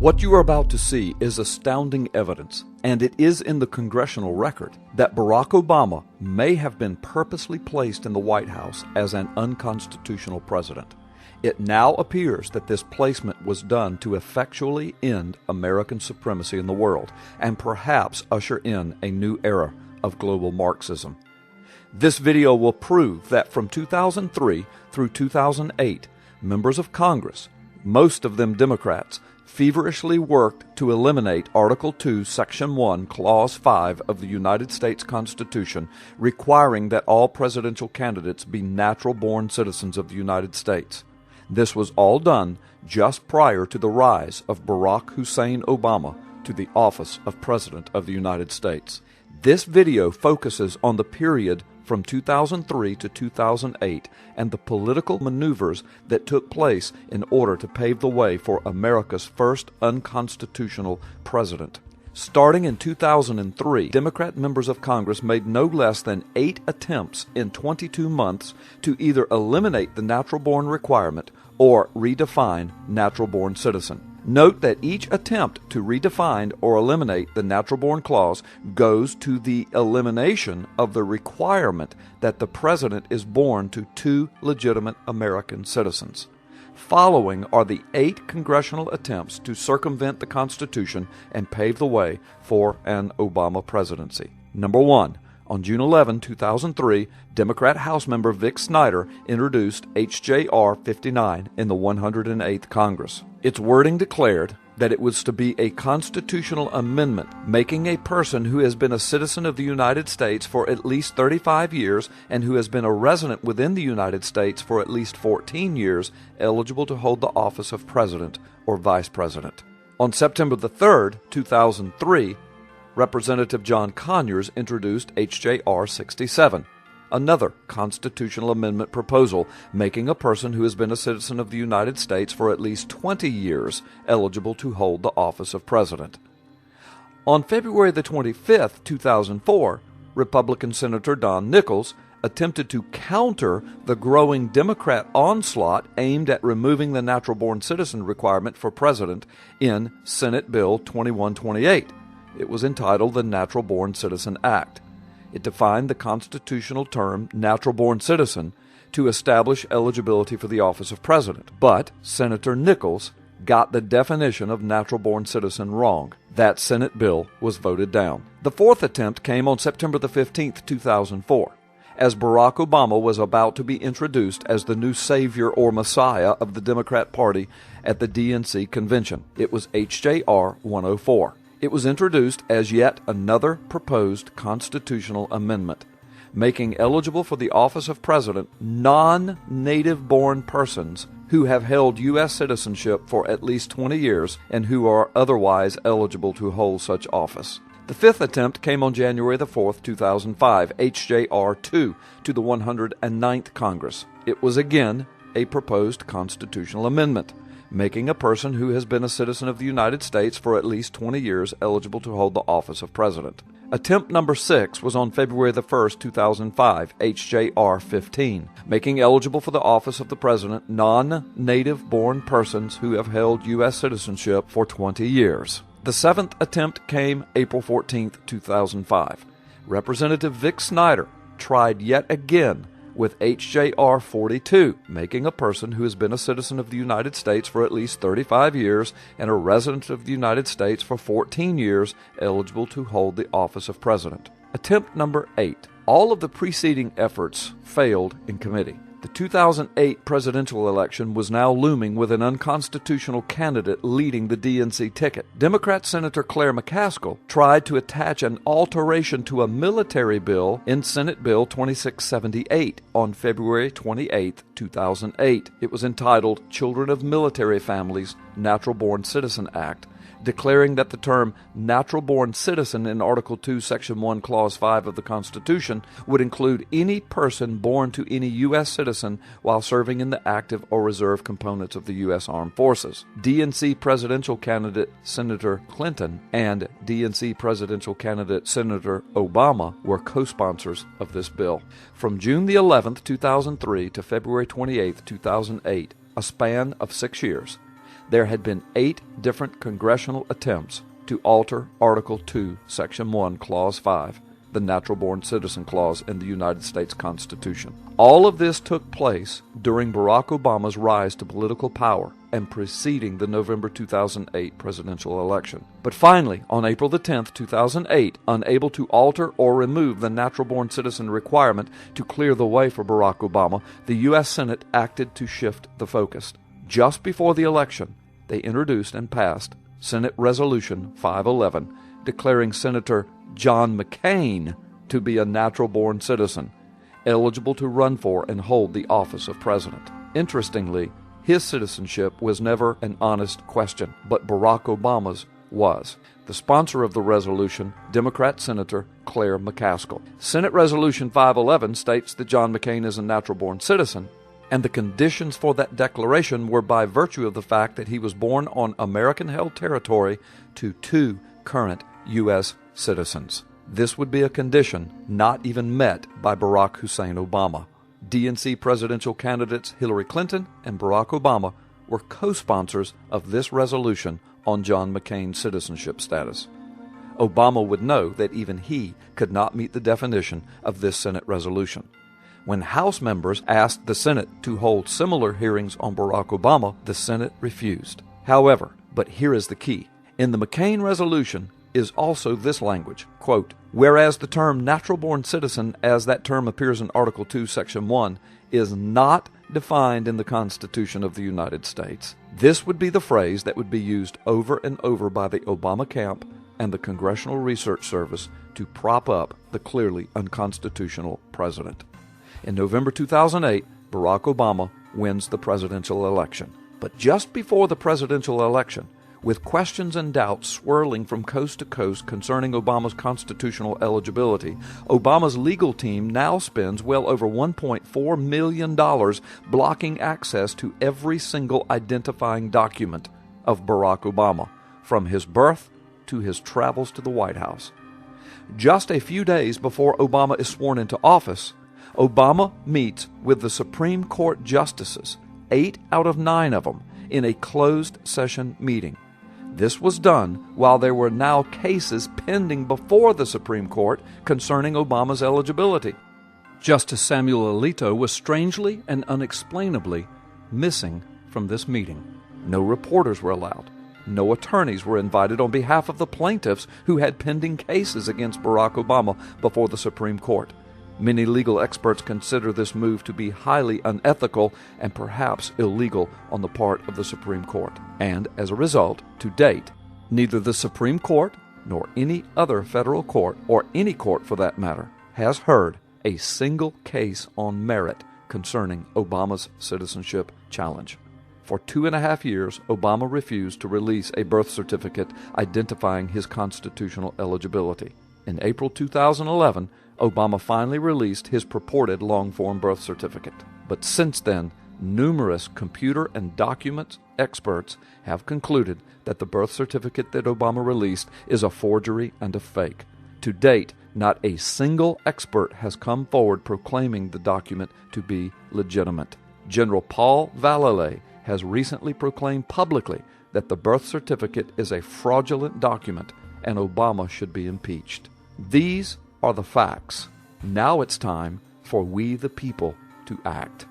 What you are about to see is astounding evidence, and it is in the Congressional record, that Barack Obama may have been purposely placed in the White House as an unconstitutional president. It now appears that this placement was done to effectually end American supremacy in the world and perhaps usher in a new era of global Marxism. This video will prove that from 2003 through 2008, members of Congress, most of them Democrats, feverishly worked to eliminate Article 2, Section 1, Clause 5 of the United States Constitution, requiring that all presidential candidates be natural-born citizens of the United States. This was all done just prior to the rise of Barack Hussein Obama to the office of President of the United States. This video focuses on the period from 2003 to 2008 and the political maneuvers that took place in order to pave the way for America's first unconstitutional president. Starting in 2003, Democrat members of Congress made no less than 8 attempts in 22 months to either eliminate the natural-born requirement or redefine natural-born citizen. Note that each attempt to redefine or eliminate the natural-born clause goes to the elimination of the requirement that the president is born to 2 legitimate American citizens. Following are the 8 congressional attempts to circumvent the Constitution and pave the way for an Obama presidency. Number 1. On June 11, 2003, Democrat House member Vic Snyder introduced H.J.R. 59 in the 108th Congress. Its wording declared that it was to be a constitutional amendment making a person who has been a citizen of the United States for at least 35 years and who has been a resident within the United States for at least 14 years eligible to hold the office of president or vice president. On September 3, 2003, Representative John Conyers introduced H.J.R. 67, another constitutional amendment proposal making a person who has been a citizen of the United States for at least 20 years eligible to hold the office of president. On February 25, 2004, Republican Senator Don Nichols attempted to counter the growing Democrat onslaught aimed at removing the natural-born citizen requirement for president in Senate Bill 2128. It was entitled the Natural-Born Citizen Act. It defined the constitutional term natural-born citizen to establish eligibility for the office of president. But Senator Nichols got the definition of natural-born citizen wrong. That Senate bill was voted down. The 4th attempt came on September 15, 2004, as Barack Obama was about to be introduced as the new savior or messiah of the Democrat Party at the DNC convention. It was H.J.R. 104. It was introduced as yet another proposed constitutional amendment, making eligible for the office of president non-native-born persons who have held U.S. citizenship for at least 20 years and who are otherwise eligible to hold such office. The 5th attempt came on January 4, 2005, H.J.R. 2, to the 109th Congress. It was again a proposed constitutional amendment, making a person who has been a citizen of the United States for at least 20 years eligible to hold the office of president. Attempt number 6 was on February 1, 2005, H.J.R. 15, making eligible for the office of the president non-native-born persons who have held U.S. citizenship for 20 years. The 7th attempt came April 14, 2005. Representative Vic Snyder tried yet again with H.J.R. 42, making a person who has been a citizen of the United States for at least 35 years and a resident of the United States for 14 years eligible to hold the office of president. Attempt number 8. All of the preceding efforts failed in committee. The 2008 presidential election was now looming with an unconstitutional candidate leading the DNC ticket. Democrat Senator Claire McCaskill tried to attach an alteration to a military bill in Senate Bill 2678 on February 28, 2008. It was entitled Children of Military Families Natural-Born Citizen Act, declaring that the term natural-born citizen in Article 2, Section 1, Clause 5 of the Constitution would include any person born to any U.S. citizen while serving in the active or reserve components of the U.S. Armed Forces. DNC presidential candidate Senator Clinton and DNC presidential candidate Senator Obama were co-sponsors of this bill. From June the 11th, 2003 to February 28, 2008, a span of 6 years, there had been 8 different congressional attempts to alter Article 2, Section 1, Clause 5, the Natural-Born Citizen Clause in the United States Constitution. All of this took place during Barack Obama's rise to political power and preceding the November 2008 presidential election. But finally, on April 10, 2008, unable to alter or remove the natural-born citizen requirement to clear the way for Barack Obama, the U.S. Senate acted to shift the focus. Just before the election, they introduced and passed Senate Resolution 511, declaring Senator John McCain to be a natural-born citizen, eligible to run for and hold the office of president. Interestingly, his citizenship was never an honest question, but Barack Obama's was. The sponsor of the resolution, Democrat Senator Claire McCaskill. Senate Resolution 511 states that John McCain is a natural-born citizen, and the conditions for that declaration were by virtue of the fact that he was born on American-held territory to 2 current U.S. citizens. This would be a condition not even met by Barack Hussein Obama. DNC presidential candidates Hillary Clinton and Barack Obama were co-sponsors of this resolution on John McCain's citizenship status. Obama would know that even he could not meet the definition of this Senate resolution. When House members asked the Senate to hold similar hearings on Barack Obama, the Senate refused. However, but here is the key. In the McCain resolution is also this language, quote, whereas the term natural-born citizen, as that term appears in Article 2, Section 1, is not defined in the Constitution of the United States. This would be the phrase that would be used over and over by the Obama camp and the Congressional Research Service to prop up the clearly unconstitutional president. In November 2008, Barack Obama wins the presidential election. But just before the presidential election, with questions and doubts swirling from coast to coast concerning Obama's constitutional eligibility, Obama's legal team now spends well over $1.4 million blocking access to every single identifying document of Barack Obama, from his birth to his travels to the White House. Just a few days before Obama is sworn into office, Obama meets with the Supreme Court justices, 8 out of 9 of them, in a closed session meeting. This was done while there were now cases pending before the Supreme Court concerning Obama's eligibility. Justice Samuel Alito was strangely and unexplainably missing from this meeting. No reporters were allowed. No attorneys were invited on behalf of the plaintiffs who had pending cases against Barack Obama before the Supreme Court. Many legal experts consider this move to be highly unethical and perhaps illegal on the part of the Supreme Court. And as a result, to date, neither the Supreme Court nor any other federal court, or any court for that matter, has heard a single case on merit concerning Obama's citizenship challenge. For 2.5 years, Obama refused to release a birth certificate identifying his constitutional eligibility. In April 2011, Obama finally released his purported long-form birth certificate. But since then, numerous computer and document experts have concluded that the birth certificate that Obama released is a forgery and a fake. To date, not a single expert has come forward proclaiming the document to be legitimate. General Paul Vallely has recently proclaimed publicly that the birth certificate is a fraudulent document and Obama should be impeached. These are the facts. Now it's time for we the people to act.